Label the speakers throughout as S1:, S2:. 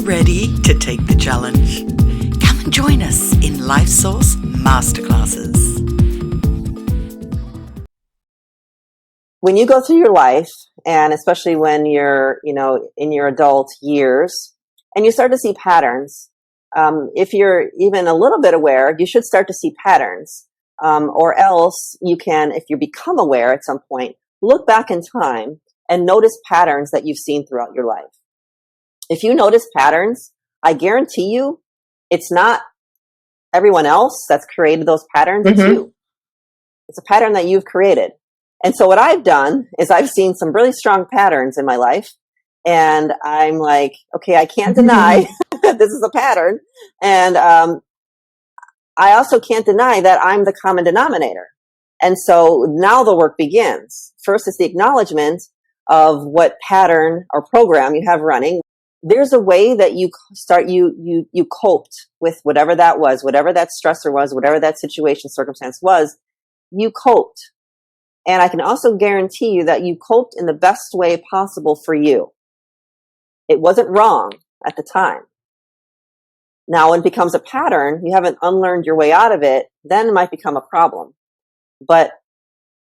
S1: ready to take the challenge? Come and join us in LifeSource Masterclasses.
S2: When you go through your life, and especially when you're, in your adult years, and you start to see patterns, if you're even a little bit aware, you should start to see patterns. Or else you can, if you become aware at some point, look back in time and notice patterns that you've seen throughout your life. If you notice patterns, I guarantee you it's not everyone else that's created those patterns, it's you. It's a pattern that you've created. And so what I've done is I've seen some really strong patterns in my life, and I'm like, okay, I can't deny that this is a pattern. And I also can't deny that I'm the common denominator. And so now the work begins. First is the acknowledgement of what pattern or program you have running. There's a way that you coped with whatever that was, whatever that stressor was, whatever that situation, circumstance was, you coped. And I can also guarantee you that you coped in the best way possible for you. It wasn't wrong at the time. Now, when it becomes a pattern, you haven't unlearned your way out of it, then it might become a problem. But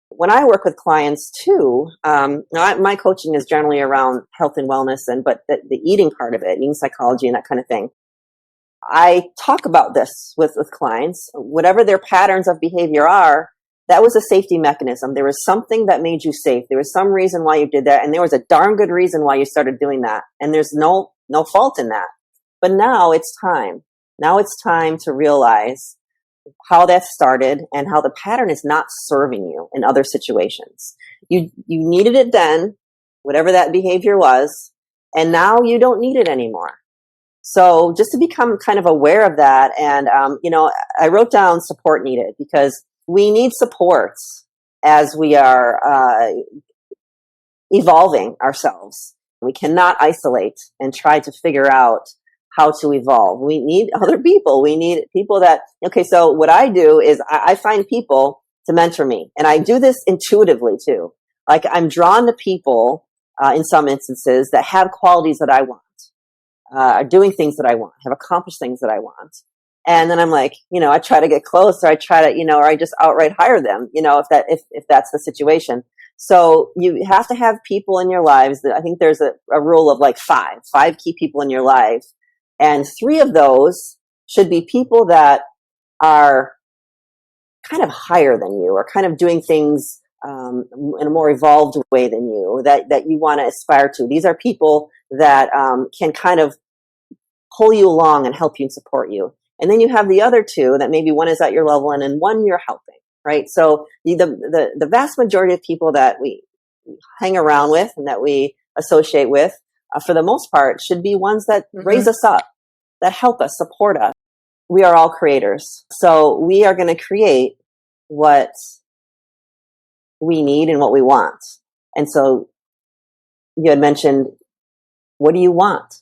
S2: when I work with clients too, my coaching is generally around health and wellness, but the eating part of it, eating psychology and that kind of thing. I talk about this with clients. Whatever their patterns of behavior are, that was a safety mechanism. There was something that made you safe. There was some reason why you did that, and there was a darn good reason why you started doing that. And there's no fault in that. But now it's time. Now it's time to realize how that started and how the pattern is not serving you in other situations. You needed it then, whatever that behavior was, and now you don't need it anymore. So just to become kind of aware of that, and I wrote down support needed, because we need supports as we are evolving ourselves. We cannot isolate and try to figure out how to evolve. We need other people. We need people that, okay, so what I do is I find people to mentor me. And I do this intuitively too. Like, I'm drawn to people in some instances that have qualities that I want, are doing things that I want, have accomplished things that I want. And then I'm like, I try to get close, or I try to, or I just outright hire them, if that's the situation. So you have to have people in your lives. I think there's a rule of like five key people in your life. And 3 of those should be people that are kind of higher than you, or kind of doing things in a more evolved way than you, that you want to aspire to. These are people that can kind of pull you along and help you and support you. And then you have the other 2 that maybe one is at your level and one you're helping, right? So the vast majority of people that we hang around with and that we associate with, for the most part, should be ones that raise us up, that help us, support us. We are all creators. So we are going to create what we need and what we want. And so you had mentioned, what do you want?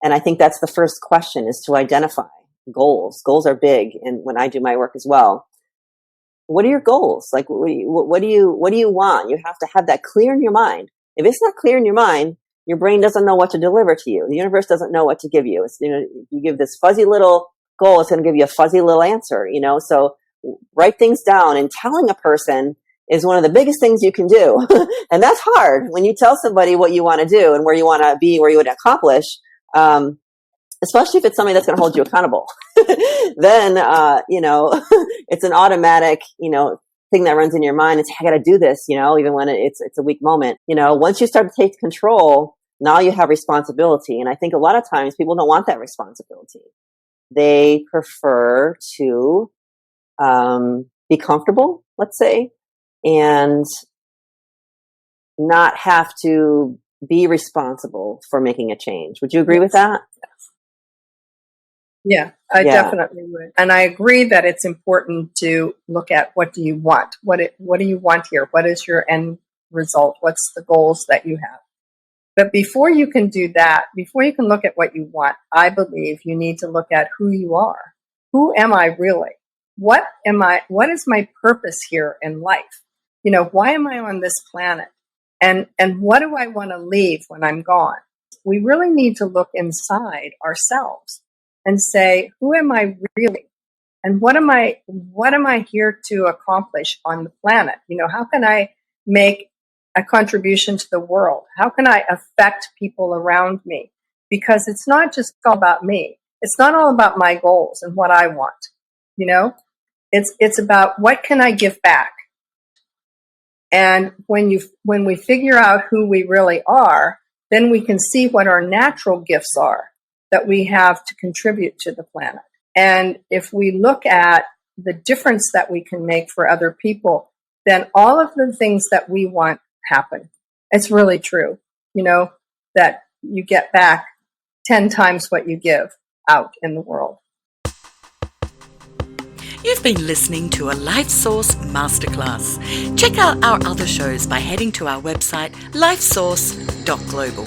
S2: And I think that's the first question, is to identify goals. Goals are big. And when I do my work as well, what are your goals? Like, what do you want? You have to have that clear in your mind. If it's not clear in your mind, your brain doesn't know what to deliver to you. The universe doesn't know what to give you. It's, you give this fuzzy little goal, it's going to give you a fuzzy little answer, So write things down. And telling a person is one of the biggest things you can do. And that's hard. When you tell somebody what you want to do and where you want to be, where you want to accomplish, especially if it's somebody that's going to hold you accountable, then, it's an automatic, thing that runs in your mind. It's, I got to do this, even when it's a weak moment. Once you start to take control, now you have responsibility. And I think a lot of times people don't want that responsibility. They prefer to be comfortable, let's say, and not have to be responsible for making a change. Would you agree with that?
S3: Yeah, I definitely would. And I agree that it's important to look at, what do you want? What do you want here? What is your end result? What's the goals that you have? But before you can do that, before you can look at what you want, I believe you need to look at who you are. Who am I really? What am I? What is my purpose here in life? Why am I on this planet? And what do I want to leave when I'm gone? we really need to look inside ourselves and say, who am I really? And what am I here to accomplish on the planet? How can I make a contribution to the world? How can I affect people around me? Because it's not just all about me. It's not all about my goals and what I want. It's about what can I give back? And when we figure out who we really are, then we can see what our natural gifts are that we have to contribute to the planet. And if we look at the difference that we can make for other people, then all of the things that we want happen. It's really true, that you get back 10 times what you give out in the world.
S1: You've been listening to a LifeSource Masterclass. Check out our other shows by heading to our website, lifesource.global.